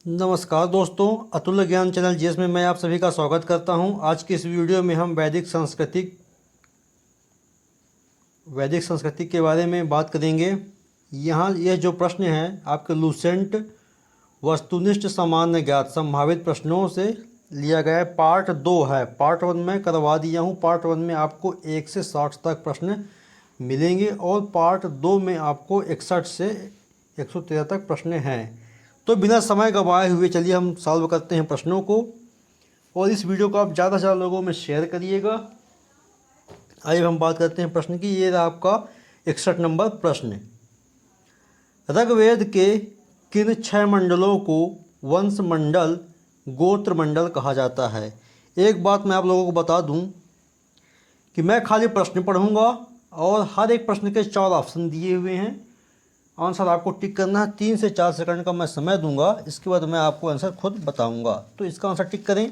नमस्कार दोस्तों, अतुल्य ज्ञान चैनल जीएस में मैं आप सभी का स्वागत करता हूं। आज की इस वीडियो में हम वैदिक संस्कृति के बारे में बात करेंगे। यहाँ यह जो प्रश्न है आपके लूसेंट वस्तुनिष्ठ सामान्य ज्ञात संभावित प्रश्नों से लिया गया है। पार्ट 2 है। पार्ट 1 में करवा दिया हूँ। पार्ट 1 में आपको 1 से 60 तक प्रश्न मिलेंगे और पार्ट 2 में आपको 61 से 113 तक प्रश्न हैं। तो बिना समय गंवाए हुए चलिए हम सॉल्व करते हैं प्रश्नों को, और इस वीडियो को आप ज़्यादा से ज़्यादा लोगों में शेयर करिएगा। आइए हम बात करते हैं प्रश्न की। ये रहा आपका 61 नंबर प्रश्न। ऋग्वेद के किन 6 मंडलों को वंश मंडल गोत्र मंडल कहा जाता है? एक बात मैं आप लोगों को बता दूं कि मैं खाली प्रश्न पढ़ूंगा और हर एक प्रश्न के 4 ऑप्शन दिए हुए हैं। आंसर आपको टिक करना है। 3 से 4 सेकंड का मैं समय दूंगा, इसके बाद मैं आपको आंसर खुद बताऊंगा। तो इसका आंसर टिक करें।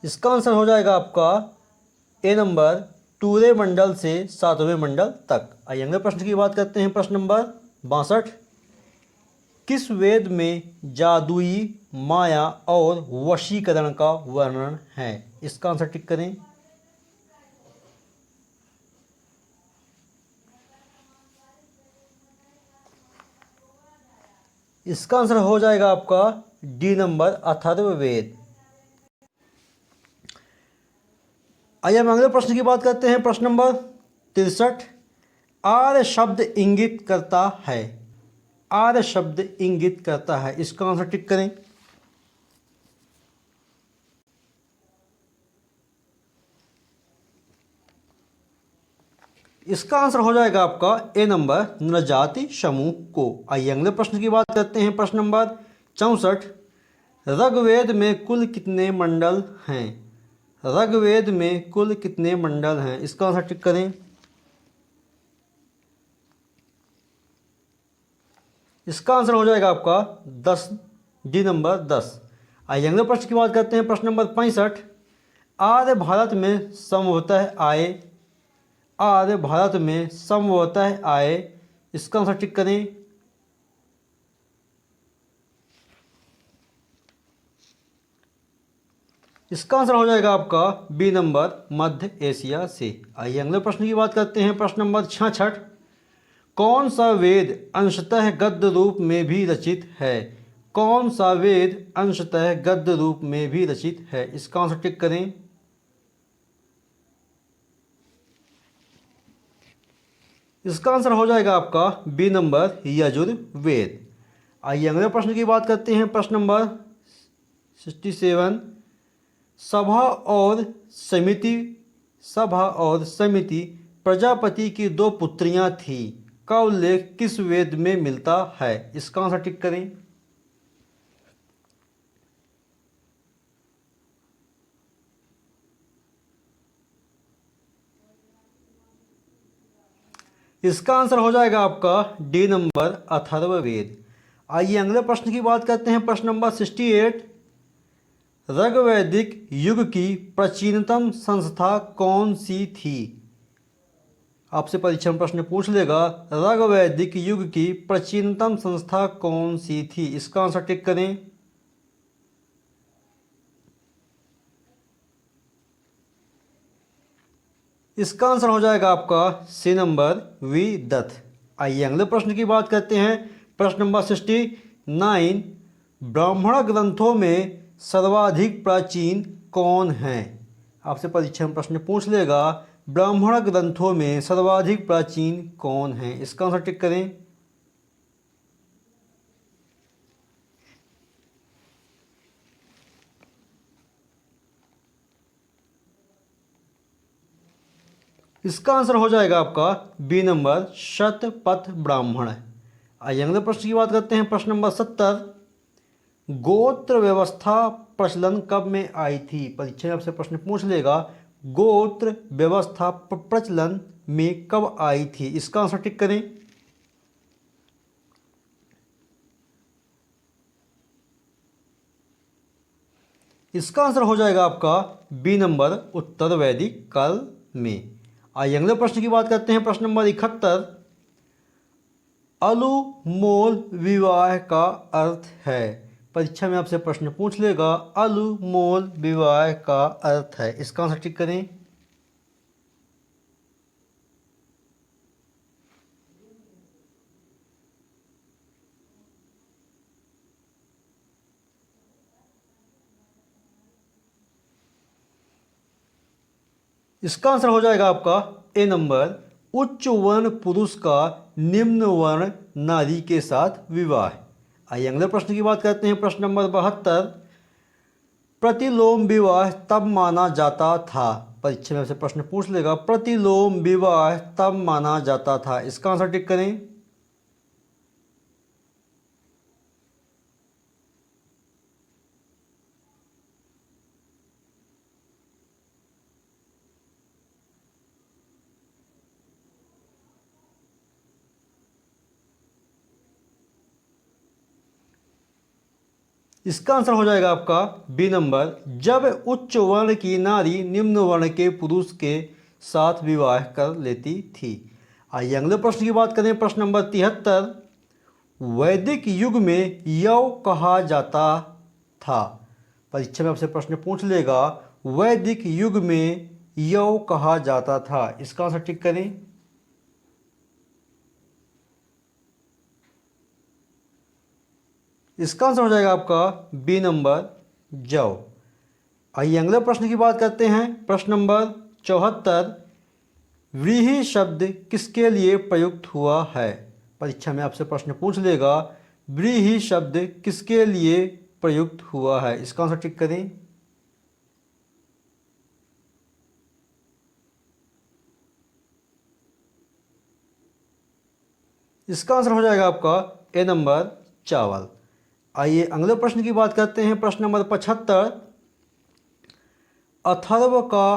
इसका आंसर हो जाएगा आपका ए नंबर, टूरे मंडल से 7वें मंडल तक। आइए अगले प्रश्न की बात करते हैं। प्रश्न नंबर 62। किस वेद में जादुई माया और वशीकरण का वर्णन है? इसका आंसर टिक करें। इसका आंसर हो जाएगा आपका डी नंबर, अथर्ववेद। आइए हम अगले प्रश्न की बात करते हैं। प्रश्न नंबर 63। आर्य शब्द इंगित करता है। आर्य शब्द इंगित करता है। इसका आंसर टिक करें। इसका आंसर हो जाएगा आपका ए नंबर, नरजाति समूह को। आइए अगले प्रश्न की बात करते हैं। प्रश्न नंबर 64। ऋग्वेद में कुल कितने मंडल हैं? ऋग्वेद में कुल कितने मंडल हैं? इसका आंसर टिक करें। इसका आंसर हो जाएगा आपका 10, डी नंबर 10। आइए अगले प्रश्न की बात करते हैं। प्रश्न नंबर 65। आर्य भारत में संभवतः आए। आर्य भारत में संभवतः आए। इसका आंसर टिक करें। इसका आंसर हो जाएगा आपका बी नंबर, मध्य एशिया से। आइए अगले प्रश्न की बात करते हैं। प्रश्न नंबर 66। कौन सा वेद अंशतः गद्य रूप में भी रचित है? कौन सा वेद अंशतः गद्य रूप में भी रचित है? इसका आंसर टिक करें। इसका आंसर हो जाएगा आपका बी नंबर, यजुर्वेद। आइए अगले प्रश्न की बात करते हैं। प्रश्न नंबर 67। सभा और समिति प्रजापति की 2 पुत्रियां थीं का उल्लेख किस वेद में मिलता है? इसका आंसर टिक करें। इसका आंसर हो जाएगा आपका डी नंबर, अथर्ववेद। आइए अगले प्रश्न की बात करते हैं। प्रश्न नंबर 68। ऋग्वैदिक युग की प्राचीनतम संस्था कौन सी थी? आपसे परीक्षा में प्रश्न पूछ लेगा, ऋग्वैदिक युग की प्राचीनतम संस्था कौन सी थी? इसका आंसर टिक करें। इसका आंसर हो जाएगा आपका सी नंबर, विदथ। आइए अगले प्रश्न की बात करते हैं। प्रश्न नंबर 69। ब्राह्मण ग्रंथों में सर्वाधिक प्राचीन कौन है? आपसे परीक्षा में प्रश्न पूछ लेगा, ब्राह्मण ग्रंथों में सर्वाधिक प्राचीन कौन है? इसका आंसर टिक करें। इसका आंसर हो जाएगा आपका बी नंबर, शतपथ ब्राह्मण। आइए अगले प्रश्न की बात करते हैं। प्रश्न नंबर 70। गोत्र व्यवस्था प्रचलन कब में आई थी? परीक्षा में आपसे प्रश्न पूछ लेगा, गोत्र व्यवस्था प्रचलन में कब आई थी? इसका आंसर टिक करें। इसका आंसर हो जाएगा आपका बी नंबर, उत्तर वैदिक काल में। आइए अगले प्रश्न की बात करते हैं। प्रश्न नंबर 71, अलुमोल विवाह का अर्थ है। परीक्षा में आपसे प्रश्न पूछ लेगा, अलुमोल विवाह का अर्थ है, इसका आंसर टिक करें। इसका आंसर हो जाएगा आपका ए नंबर, उच्च वर्ण पुरुष का निम्न वर्ण नारी के साथ विवाह। आइए अगले प्रश्न की बात करते हैं। प्रश्न नंबर 72, प्रतिलोम विवाह तब माना जाता था। परीक्षा में आपसे प्रश्न पूछ लेगा, प्रतिलोम विवाह तब माना जाता था, इसका आंसर टिक करें। इसका आंसर हो जाएगा आपका बी नंबर, जब उच्च वर्ण की नारी निम्न वर्ण के पुरुष के साथ विवाह कर लेती थी। आइए अगले प्रश्न की बात करें। प्रश्न नंबर 73, वैदिक युग में यव कहा जाता था। परीक्षा में आपसे प्रश्न पूछ लेगा, वैदिक युग में यव कहा जाता था, इसका आंसर टिक करें। इसका आंसर हो जाएगा आपका बी नंबर, जव। आइए अगले प्रश्न की बात करते हैं। प्रश्न नंबर 74, व्रीहि शब्द किसके लिए प्रयुक्त हुआ है। परीक्षा में आपसे प्रश्न पूछ लेगा, व्रीहि शब्द किसके लिए प्रयुक्त हुआ है, इसका आंसर टिक करें। इसका आंसर हो जाएगा आपका ए नंबर, चावल। आइए अगले प्रश्न की बात करते हैं। प्रश्न नंबर 75, अथर्व का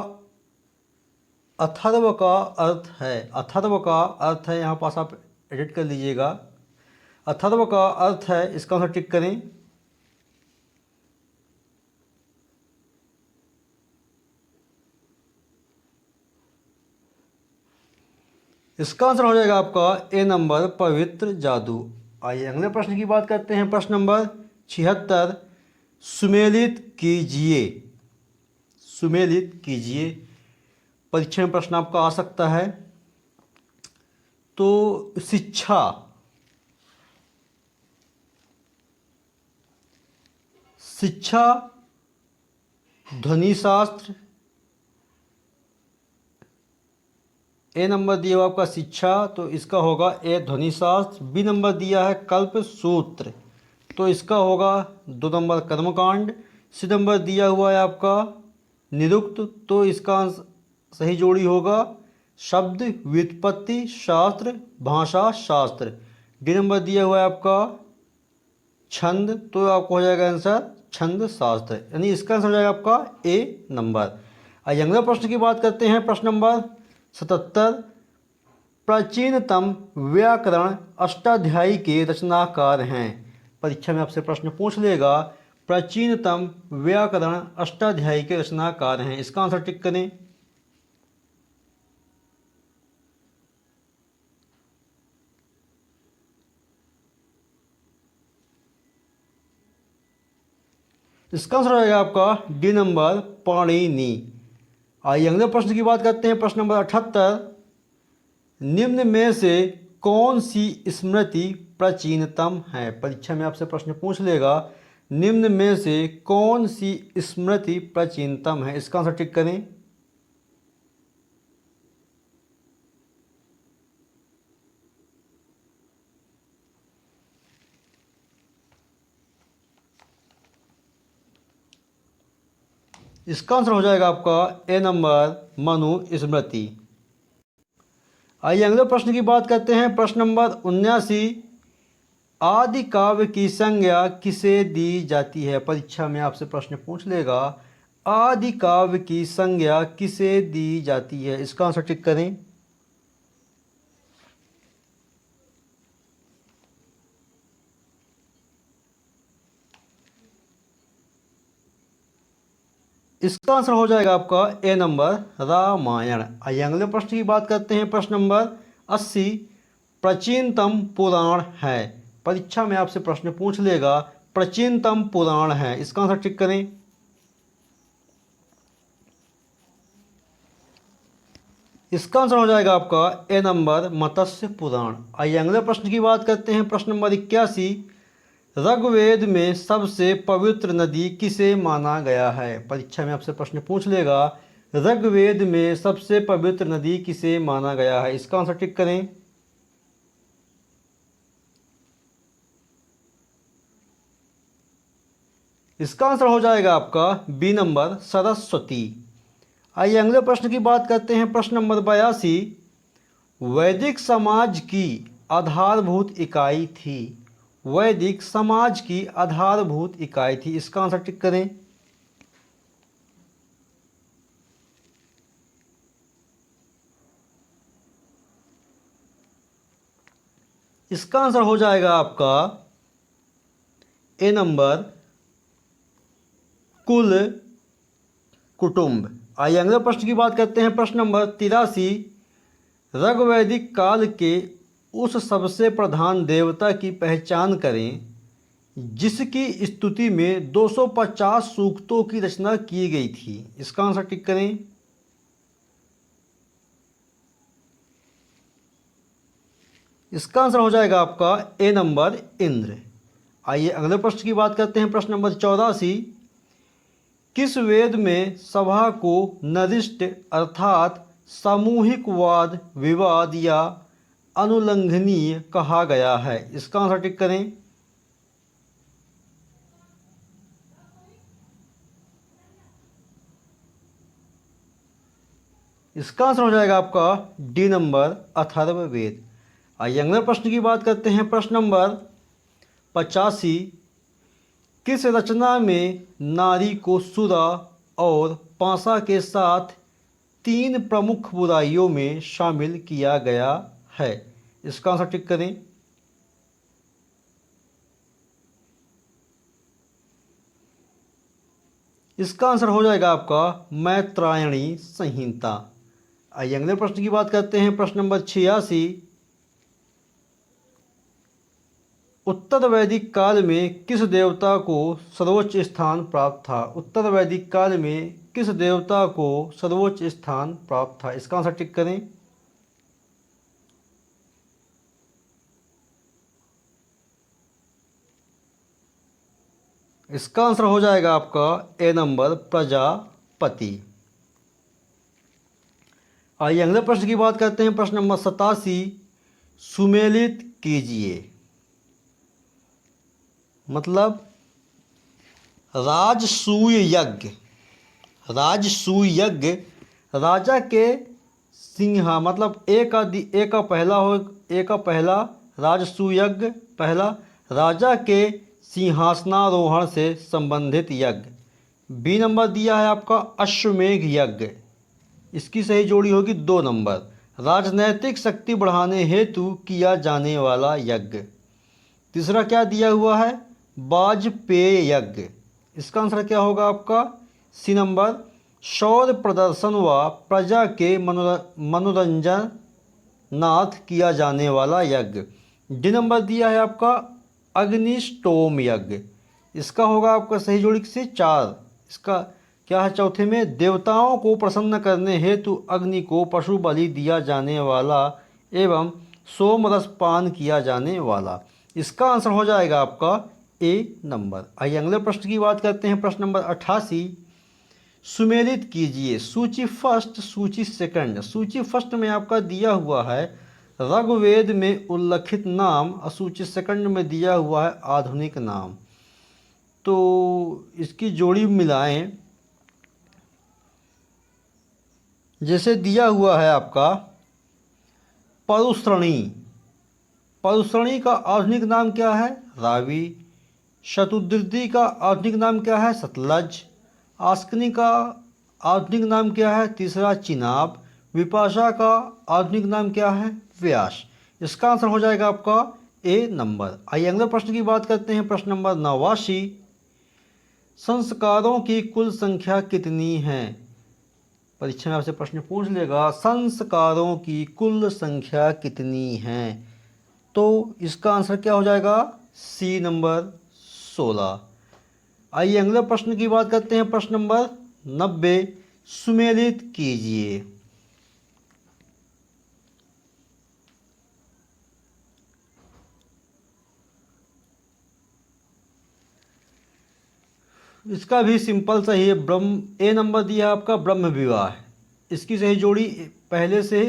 अथर्व का अर्थ है। अथर्व का अर्थ है, यहाँ पास आप एडिट कर लीजिएगा। अथर्व का अर्थ है, इसका आंसर टिक करें। इसका आंसर हो जाएगा आपका ए नंबर, पवित्र जादू। आइए अगले प्रश्न की बात करते हैं। प्रश्न नंबर 76, सुमेलित कीजिए। सुमेलित कीजिए, परीक्षा में प्रश्न आपका आ सकता है। तो शिक्षा, शिक्षा, ध्वनिशास्त्र, ए नंबर दिया हुआ आपका शिक्षा, तो इसका होगा ए ध्वनिशास्त्र। बी नंबर दिया है कल्प सूत्र, तो इसका होगा 2 नंबर कर्मकांड। सी नंबर दिया हुआ है आपका निरुक्त, तो इसका सही जोड़ी होगा शब्द व्युत्पत्ति शास्त्र भाषा शास्त्र। डी नंबर दिया हुआ है आपका छंद, तो आपको हो जाएगा आंसर छंद शास्त्र, यानी इसका आंसर हो जाएगा आपका ए नंबर। आइए अगले प्रश्न की बात करते हैं। प्रश्न नंबर 77, प्राचीनतम व्याकरण अष्टाध्यायी के रचनाकार हैं। परीक्षा में आपसे प्रश्न पूछ लेगा, प्राचीनतम व्याकरण अष्टाध्यायी के रचनाकार हैं, इसका आंसर टिक करें। इसका आंसर रहेगा आपका डी नंबर, पाणिनि। आइए अगले प्रश्न की बात करते हैं। प्रश्न नंबर 78, निम्न में से कौन सी स्मृति प्राचीनतम है। परीक्षा में आपसे प्रश्न पूछ लेगा, निम्न में से कौन सी स्मृति प्राचीनतम है, इसका आंसर टिक करें। इसका आंसर हो जाएगा आपका ए नंबर, मनुस्मृति। आइए अगले प्रश्न की बात करते हैं। प्रश्न नंबर 79, आदि काव्य की संज्ञा किसे दी जाती है। परीक्षा में आपसे प्रश्न पूछ लेगा, आदि काव्य की संज्ञा किसे दी जाती है, इसका आंसर टिक करें। इसका आंसर हो जाएगा आपका ए नंबर रामायण। आइए अगले प्रश्न की बात करते हैं। प्रश्न नंबर 80 प्राचीनतम पुराण है। परीक्षा में आपसे प्रश्न पूछ लेगा प्राचीनतम पुराण है, इसका आंसर टिक करें। इसका आंसर हो जाएगा आपका ए नंबर मत्स्य पुराण। आइए अगले प्रश्न की बात करते हैं। प्रश्न नंबर 81 ऋग्वेद में सबसे पवित्र नदी किसे माना गया है। परीक्षा में आपसे प्रश्न पूछ लेगा ऋग्वेद में सबसे पवित्र नदी किसे माना गया है, इसका आंसर टिक करें। इसका आंसर हो जाएगा आपका बी नंबर सरस्वती। आइए अगले प्रश्न की बात करते हैं। प्रश्न नंबर 82 वैदिक समाज की आधारभूत इकाई थी। वैदिक समाज की आधारभूत इकाई थी, इसका आंसर टिक करें। इसका आंसर हो जाएगा आपका ए नंबर कुल कुटुंब। आइए अगले प्रश्न की बात करते हैं। प्रश्न नंबर 83 ऋग्वैदिक काल के उस सबसे प्रधान देवता की पहचान करें जिसकी स्तुति में 250 सूक्तों की रचना की गई थी, इसका आंसर टिक करें। इसका आंसर हो जाएगा आपका ए नंबर इंद्र। आइए अगले प्रश्न की बात करते हैं। प्रश्न नंबर 84 किस वेद में सभा को नदिष्ट अर्थात सामूहिक वाद विवाद या अनुल्लंघनीय कहा गया है, इसका आंसर टिक करें। इसका आंसर हो जाएगा आपका डी नंबर अथर्ववेद। आइए अगले प्रश्न की बात करते हैं। प्रश्न नंबर 85 किस रचना में नारी को सुरा और पासा के साथ 3 प्रमुख बुराइयों में शामिल किया गया है, इसका आंसर टिक करें। इसका आंसर हो जाएगा आपका मैत्रायणी संहिता। आइए अगले प्रश्न की बात करते हैं। प्रश्न नंबर 86 उत्तर वैदिक काल में किस देवता को सर्वोच्च स्थान प्राप्त था। उत्तर वैदिक काल में किस देवता को सर्वोच्च स्थान प्राप्त था, इसका आंसर टिक करें। इसका आंसर हो जाएगा आपका ए नंबर प्रजापति। आइए अगले प्रश्न की बात करते हैं। प्रश्न नंबर 87 सुमेलित कीजिए। मतलब राजसूय यज्ञ। राजसूय यज्ञ राजा के सिंहा मतलब एक का पहला राजसूय यज्ञ पहला राजा के सिंहासनारोहण से संबंधित यज्ञ। बी नंबर दिया है आपका अश्वमेघ यज्ञ, इसकी सही जोड़ी होगी 2 नंबर। राजनैतिक शक्ति बढ़ाने हेतु किया जाने वाला यज्ञ। तीसरा क्या दिया हुआ है वाजपेय यज्ञ, इसका आंसर क्या होगा आपका सी नंबर शौर्य प्रदर्शन व प्रजा के मनोरंजन नाथ किया जाने वाला यज्ञ। डी नंबर दिया है आपका अग्निष्टोम यज्ञ, इसका होगा आपका सही जोड़ी से 4। इसका क्या है चौथे में देवताओं को प्रसन्न करने हेतु अग्नि को पशु बलि दिया जाने वाला एवं सोमरस पान किया जाने वाला। इसका आंसर हो जाएगा आपका ए नंबर। आइए अगले प्रश्न की बात करते हैं। प्रश्न नंबर 88 सुमेलित कीजिए सूची फर्स्ट सूची सेकंड। सूची फर्स्ट में आपका दिया हुआ है ऋग्वेद में उल्लिखित नाम और सूची सेकंड में दिया हुआ है आधुनिक नाम। तो इसकी जोड़ी मिलाएं। जैसे दिया हुआ है आपका परुश्रणी। परुश्रणी का आधुनिक नाम क्या है रावी। शतुद्रदी का आधुनिक नाम क्या है सतलज। आस्कनी का आधुनिक नाम क्या है तीसरा चिनाब। विपाशा का आधुनिक नाम क्या है व्यास। इसका आंसर हो जाएगा आपका ए नंबर। आइए अगले प्रश्न की बात करते हैं। प्रश्न नंबर 89 संस्कारों की कुल संख्या कितनी है? परीक्षा में आपसे प्रश्न पूछ लेगा, संस्कारों की कुल संख्या कितनी है? तो इसका आंसर क्या हो जाएगा? C number 16। आइए अगले प्रश्न की बात करते हैं। प्रश्न नंबर 90 सुमेलित कीजिए। इसका भी सिंपल सा ही है। ब्रह्म, ए नंबर दिया है आपका ब्रह्म विवाह। इसकी सही जोड़ी पहले से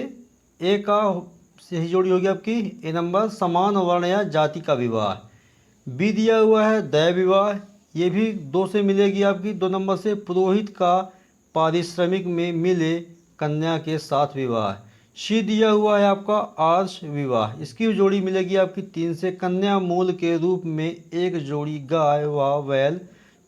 ए का सही जोड़ी होगी आपकी ए नंबर समान वर्ण या जाति का विवाह। बी दिया हुआ है दैव विवाह, ये भी दो से मिलेगी आपकी, 2 नंबर से पुरोहित का पारिश्रमिक में मिले कन्या के साथ विवाह। सी दिया हुआ है आपका आर्ष विवाह, इसकी जोड़ी मिलेगी आपकी 3 से कन्या मूल के रूप में एक जोड़ी गाय व बैल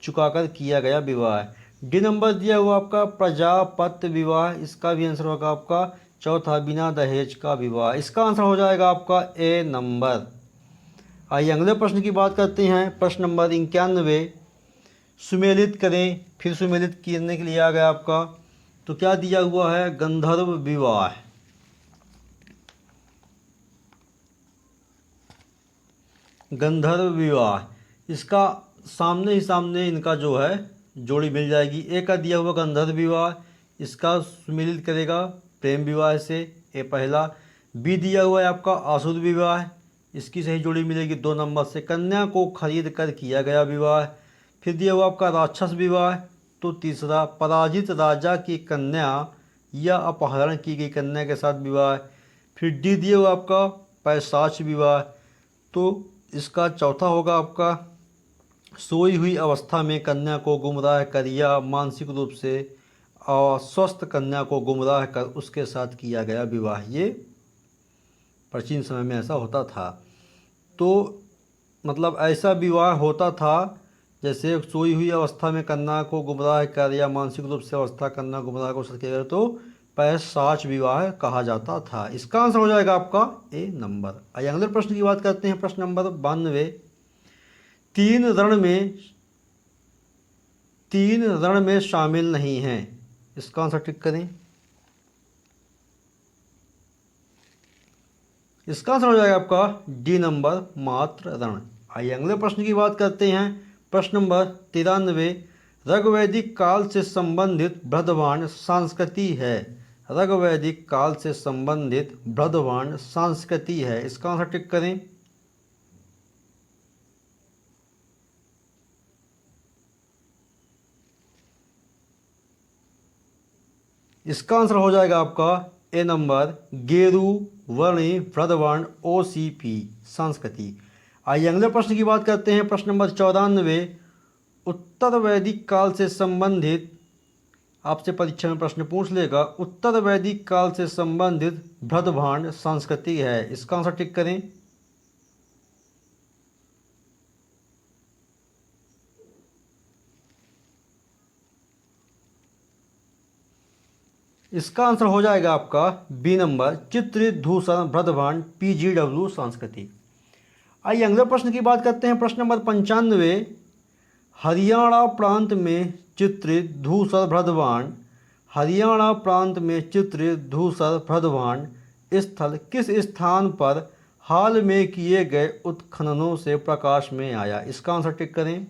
चुकाकर किया गया विवाह। डी नंबर दिया हुआ आपका प्रजापत्य विवाह, इसका भी आंसर होगा आपका चौथा बिना दहेज का विवाह। इसका आंसर हो जाएगा आपका ए नंबर। आइए अगले प्रश्न की बात करते हैं। प्रश्न नंबर 91 सुमेलित करें। फिर सुमेलित करने के लिए आ गया आपका, तो क्या दिया हुआ है? गंधर्व विवाह। गंधर्व विवाह, इसका सामने ही सामने इनका जो है जोड़ी मिल जाएगी। ए का दिया हुआ गंधर्व विवाह, इसका सुमेलित करेगा प्रेम विवाह से, ए पहला। बी दिया हुआ है आपका आसुर विवाह, इसकी सही जोड़ी मिलेगी 2 नंबर से कन्या को खरीद कर किया गया विवाह। फिर दिया हुआ आपका राक्षस विवाह, तो तीसरा पराजित राजा की कन्या या अपहरण की गई कन्या के साथ विवाह। फिर डी दिया हुआ आपका पैशाच विवाह, तो इसका चौथा होगा आपका सोई हुई अवस्था में कन्या को गुमराह कर या मानसिक रूप से अस्वस्थ कन्या को गुमराह कर उसके साथ किया गया विवाह। ये प्राचीन समय में ऐसा होता था। तो मतलब ऐसा विवाह होता था जैसे सोई हुई अवस्था में कन्या को गुमराह कर या मानसिक रूप से अवस्था कन्या गुमराह को किया तो पैशाच विवाह कहा जाता था। इसका आंसर हो जाएगा आपका ए नंबर। आइए अगले प्रश्न की बात करते हैं। प्रश्न नंबर 92 तीन रण में शामिल नहीं हैं। इसका आंसर टिक करें। इसका आंसर हो जाएगा आपका डी नंबर मात्र रण। आइए अगले प्रश्न की बात करते हैं। प्रश्न नंबर 93 ऋग्वैदिक काल से संबंधित बृहद्वान संस्कृति है। ऋग्वैदिक काल से संबंधित बृहद्वान संस्कृति है। इसका आंसर टिक करें। इसका आंसर हो जाएगा आपका ए नंबर गेरू वर्णी बृहद्वान OCP संस्कृति। आइए अगले प्रश्न की बात करते हैं। प्रश्न नंबर 94 उत्तर वैदिक काल से संबंधित, आपसे परीक्षा में प्रश्न पूछ लेगा, उत्तर वैदिक काल से संबंधित बृहद्वान संस्कृति है। इसका आंसर टिक करें। इसका आंसर हो जाएगा आपका बी नंबर चित्रित धूषण बृहद्वान PGW संस्कृति। आइए अगले प्रश्न की बात करते हैं। प्रश्न नंबर 95 हरियाणा प्रांत में चित्रित धूसर बृहद्वान, हरियाणा प्रांत में चित्रित धूसर बृहद्वान स्थल किस स्थान पर हाल में किए गए उत्खननों से प्रकाश में आया। इसका आंसर टिक करें।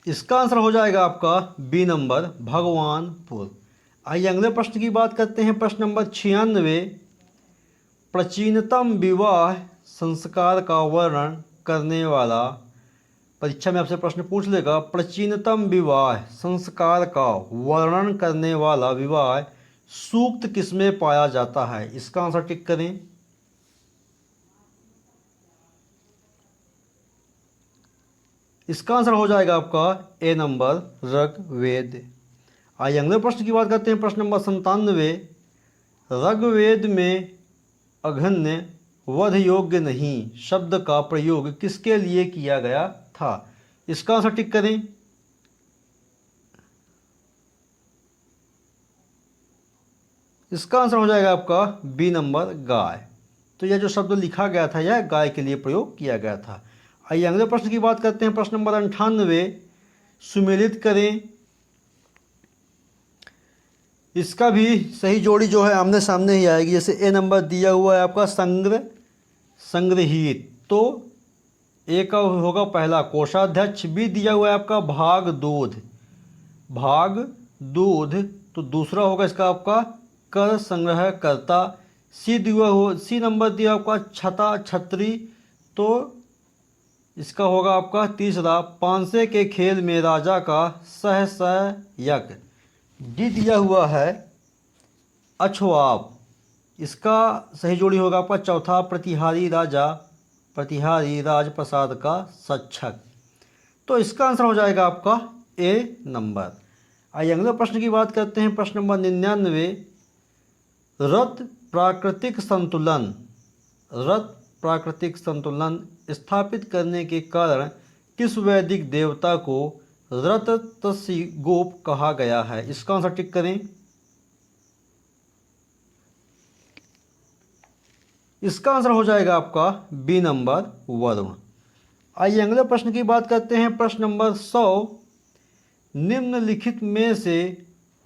इसका आंसर हो जाएगा आपका बी नंबर भगवानपुर। आइए अगले प्रश्न की बात करते हैं। प्रश्न नंबर 96 प्राचीनतम विवाह संस्कार का वर्णन करने वाला, परीक्षा में आपसे प्रश्न पूछ लेगा, प्राचीनतम विवाह संस्कार का वर्णन करने वाला विवाह सूक्त किसमें पाया जाता है। इसका आंसर टिक करें। इसका आंसर हो जाएगा आपका ए नंबर ऋग्वेद। आइए अगले प्रश्न की बात करते हैं। प्रश्न नंबर 97 ऋग्वेद में अघन्य वध योग्य नहीं शब्द का प्रयोग किसके लिए किया गया था। इसका आंसर टिक करें। इसका आंसर हो जाएगा आपका बी नंबर गाय। तो यह जो शब्द लिखा गया था यह गाय के लिए प्रयोग किया गया था। आइए अगले प्रश्न की बात करते हैं। प्रश्न नंबर 98, सुमेलित करें। इसका भी सही जोड़ी जो है आमने सामने ही आएगी। जैसे ए नंबर दिया हुआ है आपका संग्रह, संग्रहित, तो ए का होगा पहला कोषाध्यक्ष। बी दिया हुआ है आपका भाग दूध, भाग दूध, तो दूसरा होगा इसका आपका कर संग्रह करता। सी नंबर दिया आपका छता, छतरी, तो इसका होगा आपका तीसरा पांसे के खेल में राजा का सहसयक। डी दिया हुआ है अछवाप, इसका सही जोड़ी होगा आपका चौथा प्रतिहारी राजा, प्रतिहारी राजप्रसाद का सक्षक। तो इसका आंसर हो जाएगा आपका ए नंबर। आइए अगले प्रश्न की बात करते हैं। प्रश्न नंबर 99, रत प्राकृतिक संतुलन, रत प्राकृतिक संतुलन स्थापित करने के कारण किस वैदिक देवता को रततसिगोप कहा गया है? इसका आंसर टिक करें। इसका आंसर हो जाएगा आपका बी नंबर वरुण। आइए अगले प्रश्न की बात करते हैं। प्रश्न नंबर 100, निम्नलिखित में से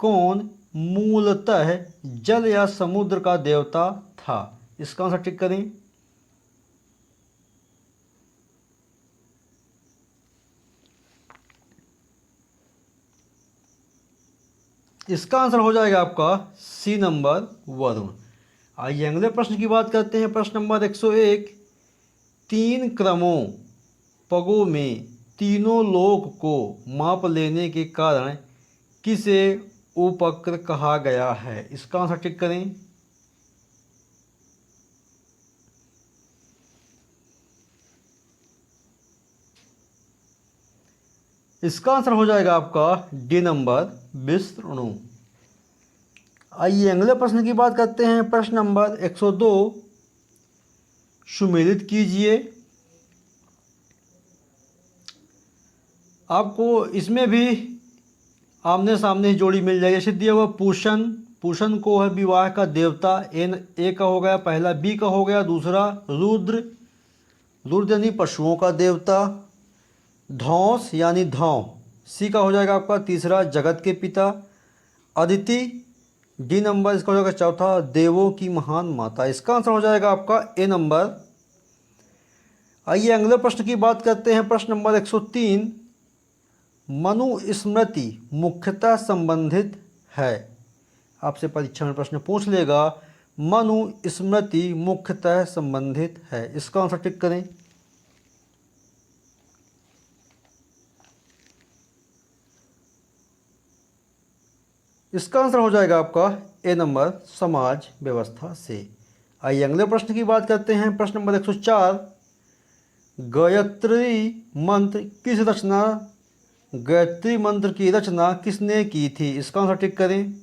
कौन मूलतः जल या समुद्र का देवता था? इसका आंसर टिक करें। इसका आंसर हो जाएगा आपका सी नंबर वरुण। आइए अगले प्रश्न की बात करते हैं। प्रश्न नंबर 101, तीन क्रमों पगों में तीनों लोक को माप लेने के कारण किसे उपक्र कहा गया है? इसका आंसर टिक करें। इसका आंसर हो जाएगा आपका डी नंबर विष्णु। आइए अगले प्रश्न की बात करते हैं। प्रश्न नंबर 102, सुमेलित कीजिए। आपको इसमें भी आमने सामने जोड़ी मिल जाएगी। जैसे दिया हुआ पूषण, पूषण को है विवाह का देवता, ए का हो गया पहला, बी का हो गया दूसरा रुद्र, रुद्र यानी पशुओं का देवता। धौंस यानी धौं, सी का हो जाएगा आपका तीसरा जगत के पिता। अदिति, डी नंबर इसका हो जाएगा चौथा देवों की महान माता। इसका आंसर हो जाएगा आपका ए नंबर। आइए अगले प्रश्न की बात करते हैं। प्रश्न नंबर 103, मनुस्मृति मुख्यतः संबंधित है। आपसे परीक्षा में प्रश्न पूछ लेगा मनुस्मृति मुख्यतः संबंधित है। इसका आंसर टिक करें। इसका आंसर हो जाएगा आपका ए नंबर समाज व्यवस्था से। आइए अगले प्रश्न की बात करते हैं। प्रश्न नंबर 104, गायत्री मंत्र गायत्री मंत्र की रचना किसने की थी? इसका आंसर टिक करें।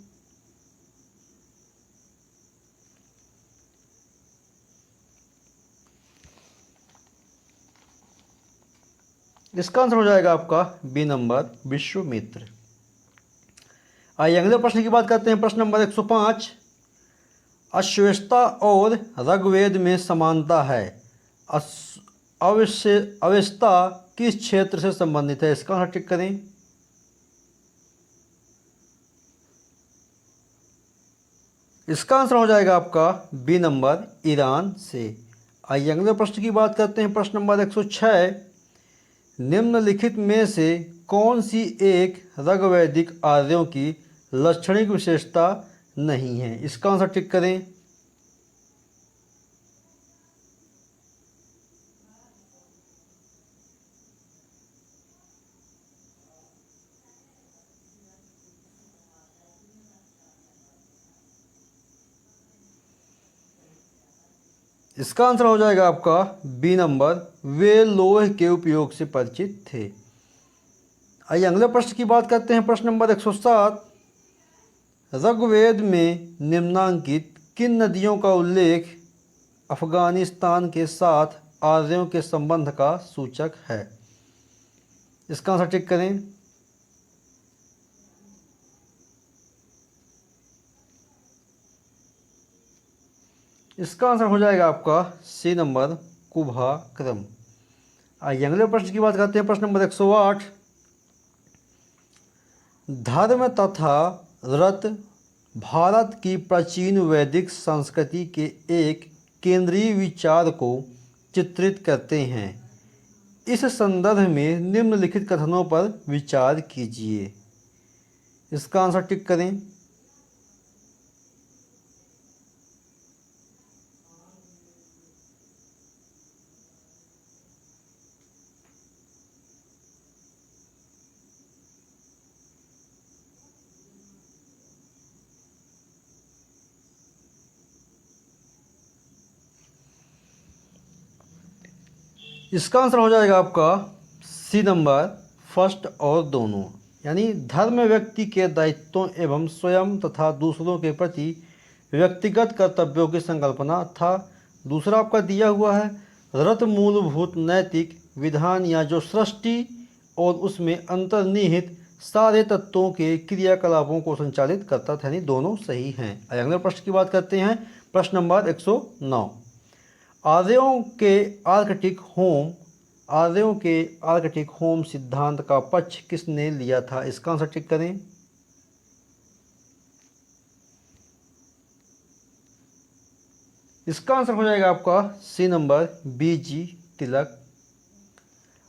इसका आंसर हो जाएगा आपका बी नंबर विश्वामित्र। आइए अगले प्रश्न की बात करते हैं। प्रश्न नंबर 105, अश्वेस्ता और ऋग्वेद में समानता है। अवेस्ता किस क्षेत्र से संबंधित है? इसका आंसर टिक करें। इसका आंसर हो जाएगा आपका बी नंबर ईरान से। आइए अगले प्रश्न की बात करते हैं। प्रश्न नंबर 106, निम्नलिखित में से कौन सी एक ऋग्वैदिक आर्यों की लक्षणिक विशेषता नहीं है? इसका आंसर टिक करें। इसका आंसर हो जाएगा आपका बी नंबर, वे लोहे के उपयोग से परिचित थे। आइए अगले प्रश्न की बात करते हैं। प्रश्न नंबर 107, ऋग्वेद में निम्नांकित किन नदियों का उल्लेख अफगानिस्तान के साथ आर्यों के संबंध का सूचक है? इसका आंसर टिक करें। इसका आंसर हो जाएगा आपका सी नंबर कुभाक्रम। आइए अगले प्रश्न की बात करते हैं। प्रश्न नंबर 108, धर्म तथा व्रत भारत की प्राचीन वैदिक संस्कृति के एक केंद्रीय विचार को चित्रित करते हैं। इस संदर्भ में निम्नलिखित कथनों पर विचार कीजिए। इसका आंसर टिक करें। इसका आंसर हो जाएगा आपका सी नंबर फर्स्ट और दोनों, यानी धर्म व्यक्ति के दायित्वों एवं स्वयं तथा दूसरों के प्रति व्यक्तिगत कर्तव्यों की संकल्पना था। दूसरा आपका दिया हुआ है व्रत मूलभूत नैतिक विधान या जो सृष्टि और उसमें अंतर्निहित सारे तत्वों के क्रियाकलापों को संचालित करता था, यानी दोनों सही हैं। अगले प्रश्न की बात करते हैं। प्रश्न नंबर 109, आर्यों के आर्कटिक होम सिद्धांत का पक्ष किसने लिया था? इसका आंसर टिक करें। इसका आंसर हो जाएगा आपका सी नंबर BG तिलक।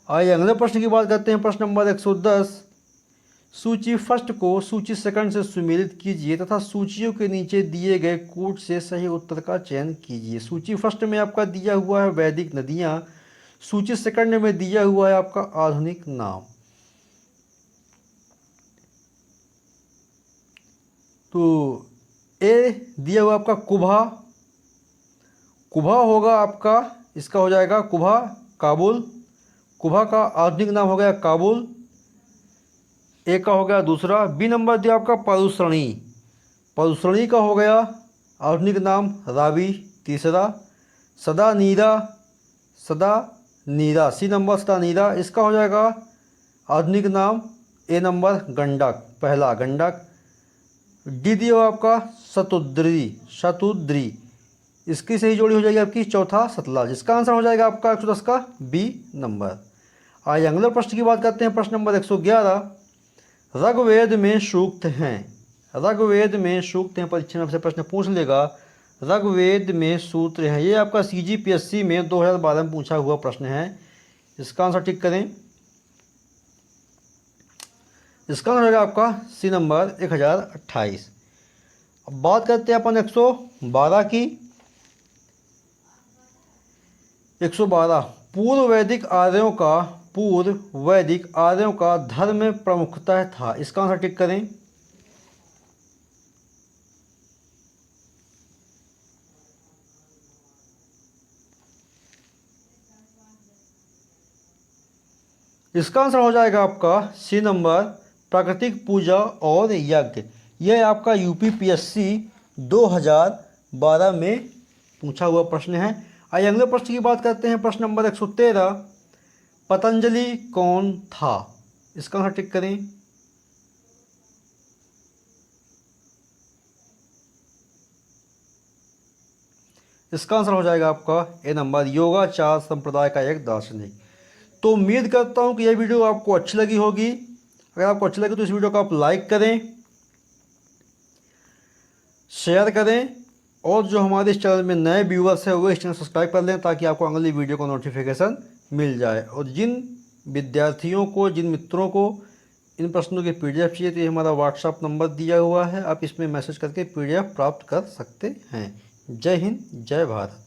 आइए अगले प्रश्न की बात करते हैं। प्रश्न नंबर 110, सूची फर्स्ट को सूची सेकंड से सुमेलित कीजिए तथा सूचियों के नीचे दिए गए कोड से सही उत्तर का चयन कीजिए। सूची फर्स्ट में आपका दिया हुआ है वैदिक नदियाँ, सूची सेकंड में दिया हुआ है आपका आधुनिक नाम। तो ए दिया हुआ आपका कुभा होगा आपका, इसका हो जाएगा कुभा काबुल, कुभा का आधुनिक नाम हो गया काबुल, ए का हो गया दूसरा। बी नंबर दिया आपका परुश्रणी का हो गया आधुनिक नाम रावी, तीसरा। सदा नीरा सी नंबर सदा नीरा, इसका हो जाएगा आधुनिक नाम ए नंबर गंडक, पहला गंडक। डी दिया आपका शतुद्री, इसकी सही जोड़ी हो जाएगी आपकी चौथा सतलज। इसका आंसर हो जाएगा आपका 110 का बी नंबर। आइए अगले प्रश्न की बात करते हैं। प्रश्न नंबर 111, ऋग्वेद में सूक्त हैं, परीक्षा में आपसे प्रश्न पूछ लेगा। ऋग्वेद में सूत्र हैं, ये आपका CGPSC में 2012 में पूछा हुआ प्रश्न है। इसका आंसर टिक करें। इसका आंसर होगा आपका सी नंबर 1028। अब बात करते हैं अपन 112 की। 112, पूर्व वैदिक आर्यों का धर्म में प्रमुखता था। इसका आंसर टिक करें। इसका आंसर हो जाएगा आपका सी नंबर प्राकृतिक पूजा और यज्ञ। यह आपका UPPSC 2012 में पूछा हुआ प्रश्न है। आइए अगले प्रश्न की बात करते हैं। प्रश्न नंबर 113, पतंजलि कौन था? इसका आंसर टिक करें। इसका आंसर हो जाएगा आपका ए नंबर योगाचार संप्रदाय का एक दार्शनिक। तो उम्मीद करता हूं कि यह वीडियो आपको अच्छी लगी होगी। अगर आपको अच्छी लगी तो इस वीडियो को आप लाइक करें, शेयर करें, और जो हमारे इस चैनल में नए व्यूअर्स हैं वो इस चैनल सब्सक्राइब कर लें ताकि आपको अगली वीडियो का नोटिफिकेशन मिल जाए। और जिन विद्यार्थियों को, जिन मित्रों को इन प्रश्नों की PDF चाहिए तो ये हमारा WhatsApp नंबर दिया हुआ है, आप इसमें मैसेज करके PDF प्राप्त कर सकते हैं। जय हिंद, जय भारत।